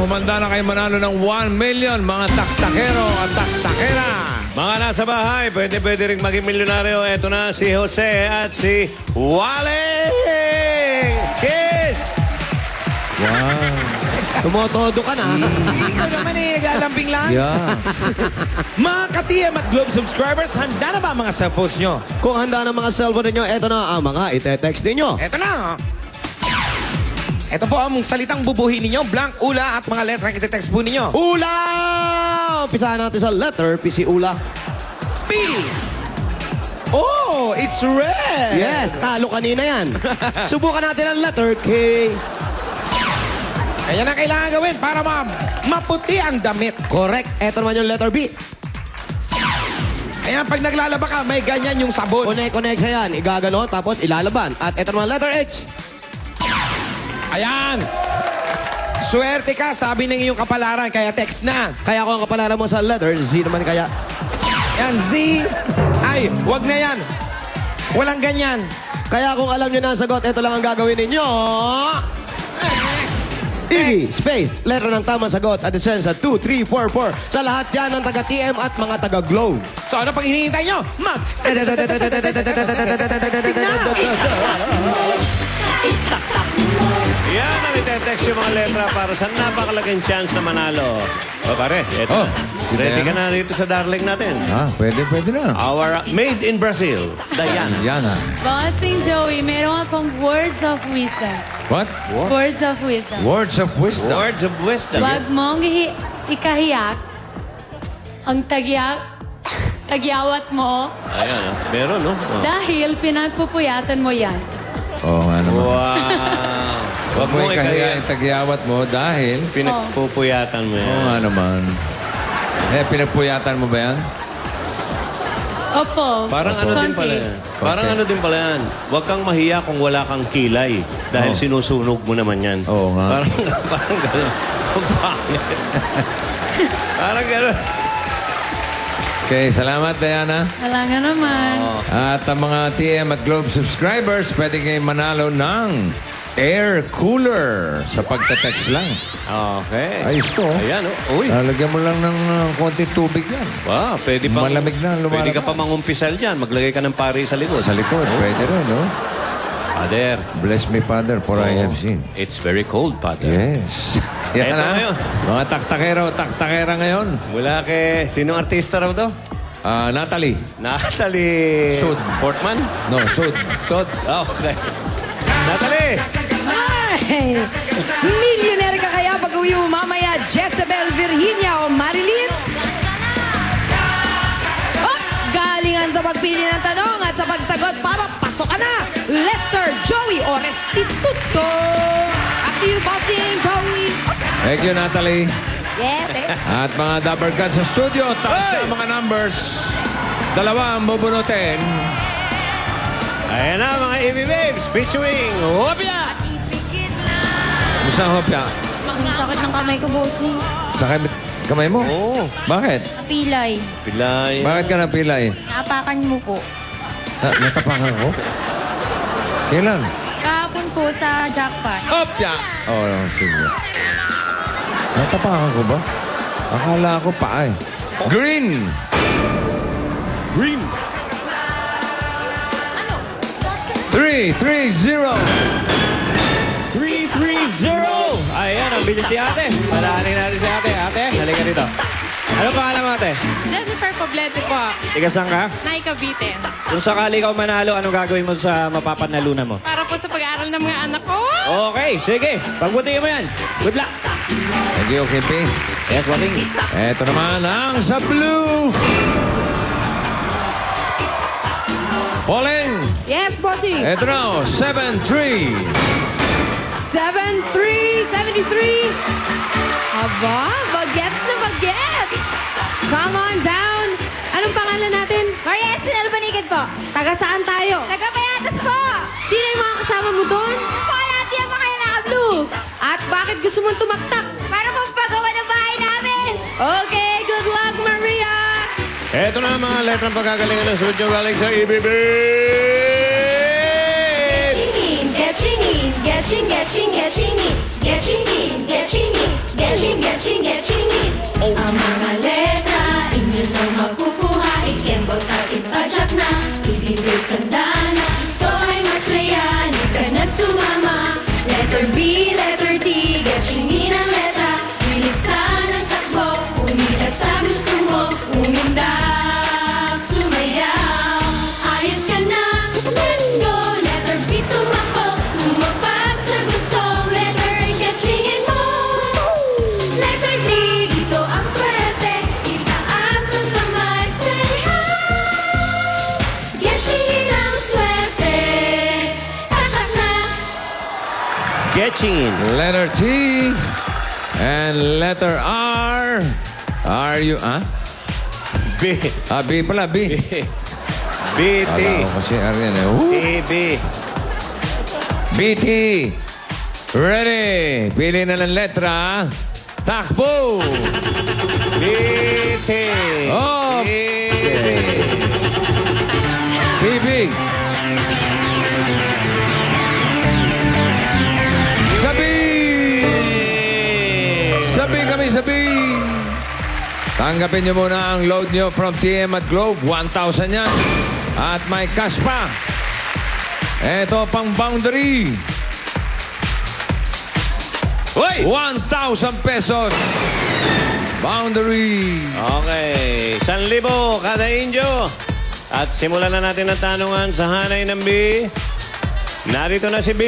Humanda na kayo manalo ng 1 million, mga taktakero at taktakera. Mga nasa bahay, pwede rin maging milyonaryo. Ito na si Jose at si Waling! Kiss! Wow. Tumotodo ka na. Hindi ko naman nag-alambing lang. Yeah. Mga ka-TM at Globe subscribers, handa na ba ang mga cellphones nyo? Kung handa ng mga cellphone ninyo, eto na ang mga ite-text ninyo. Eto na. Ito po ang salitang bubuhin ninyo, blank, ula at mga letrang ite-text po ninyo. Ula! Umpisahan natin sa letter P, si Ula. P. Oh, it's red. Yes, talo kanina yan. Subukan natin ang letter K. Kaya na kailangan gawin para maputi ang damit. Correct. Eto naman yung letter B. Kaya pag naglalaba ka, may ganyan yung sabon. Connect siya yan. Igagano, tapos ilalaban. At eto naman letter H. Ayan. Swerte ka, sabi ng iyong kapalaran, kaya text na. Kaya kung ang kapalaran mo sa letter Z naman kaya. Yan, Z. Ay, wag na yan. Walang ganyan. Kaya kung alam nyo na ang sagot, eto lang ang gagawin ninyo. E, space, letter ng tamang sagot at send sa 2344 sa lahat yan ng taga-TM at mga taga-Globe. So ano pang hinihintay nyo? Yan ang ite-text yung mga letra para sa napakalaking chance na manalo. O pare, eto Oh, na. Ready ka na dito sa darling natin. Pwede na. Our made in Brazil, Diana. Yana. Bossing Joey, meron akong words of wisdom. What? Words of wisdom. Words of wisdom. Words of wisdom. Huwag mong ikahiyak ang tagyawat mo Ayan, meron, no? Oh. dahil pinagpupuyatan mo yan. Oo nga naman. Wow. Huwag mo ikahiya yung tagyawat mo dahil... Pinagpupuyatan mo yan. Oo nga naman. Pinagpuyatan mo ba yan? Opo. Parang ano din pala yan. Parang ano din pala yan. Huwag kang mahiya kung wala kang kilay. Dahil sinusunog mo naman yan. Oo nga. Parang gano'n. Ang pangit. Parang gano'n. Okay, salamat Diana. Wala nga naman. At ang mga TM at Globe subscribers, pwede kayo manalo ng air cooler sa pagta-text lang. Okay. Ayos to. Ayan, oh. Uy. Lalagyan mo lang ng konti tubig yan. Wow, pwede pa. Malamig na, lumalabas. Pwede ka pa mangumpisal dyan. Maglagay ka ng pari sa likod. Sa likod, pwede rin, no? Father. Bless me, Father, for I have seen. It's very cold, Father. Yes. Yan Eto na. ngayon. Mga taktakera ngayon. Mula kay... Sinong artista raw to? Natalie. Natalie... Sud. Portman? No, Sud. Okay. Natalie! Ay! Millionaire ka kaya pag uwi mo mamaya, Jezebel Virginia o Marilyn? Oh, galingan sa pagpili ng tanong at sa pagsagot para pasok ka na. Lester, Joey o Restituto? After you, bossing, Joey. Thank you, Natalie. Yes, eh. At mga Dapper Cats sa studio, taas na mga numbers. 2 ang bubunutin. Ayan na mga EV Babes featuring Hopia! Gusto ang hopya? Ang sakit ng kamay ko, bossing. Sa kamay mo? Oo. Bakit? Pilay. Pilay. Bakit ka napilay? Naapakan mo po. Natapakan ko? Kailan? Kahapon po sa jackpot. Hopya! Oo, sige. Natapakan ko ba? Akala ko pa eh. Green! Green. 3-3-0! 330! Ayan, ang bilis si ate. Palaanin natin si ate. Ate, halika dito. Ano pangalan mo ate? Jennifer Poblete po. Ikaw saan ka? Naikabite. Kung sakali ikaw manalo, anong gagawin mo sa mapapanalunan mo? Para po sa pag-aaral ng mga anak ko. Okay, sige. Pagbutihin mo yan. Good luck. Thank you, Kimpy. Yes, Waling. Eto naman ang sa blue! Pauling! Yes, bossing. Eto na, 7-3! 73. Aba, bagets na bagets. Come on down. Anong pangalan natin? Maria Estel Banikid po. Taga saan tayo? Taga Payatas po. Sino yung mga kasama mo doon? Kuya, di ba kayo naka-blue? Bakit gusto mong tumaktak? Para magpagawa ng bahay namin. Okay, good luck, Maria! Ito na ang mga letrang pagkagalingan ng Sucho galing sa EBB. Getting in, getting in. Ang mga letra, inyo na makukuha. Ikembot at ipadyak na, ibibig sandana. Ito ay masaya, lika na't sumama. Letter B, letter D, getting in ang letra. Bilisan ang takbo, umila sa gusto mo. Umindak, sumayaw, ayos ka na. Let's go, letter B, tumakbo. Lumapag sa gustong letter, getting in mo. Letter D, dito ang swerte. Itaas ang kamay, say hi. Getting in ang swerte. Tatak na. Getting in. Letter T and letter R. Are you, B. B pala, B. BT. Kala ko kasi R yan eh. Woo! EB. BT. Ready. Pili na ng letra. Takbo. BT. Oh. PB. Sabi. Sabi kami, sabi. Tanggapin nyo muna ang load nyo from TM at Globe. 1,000 yan. At may cash pa. Ito pang boundary. Hoy! 1,000 pesos. Boundary. Okay, 1,000 kada inyo. At simulan na natin ang tanungan sa hanay ng B. Narito na si B.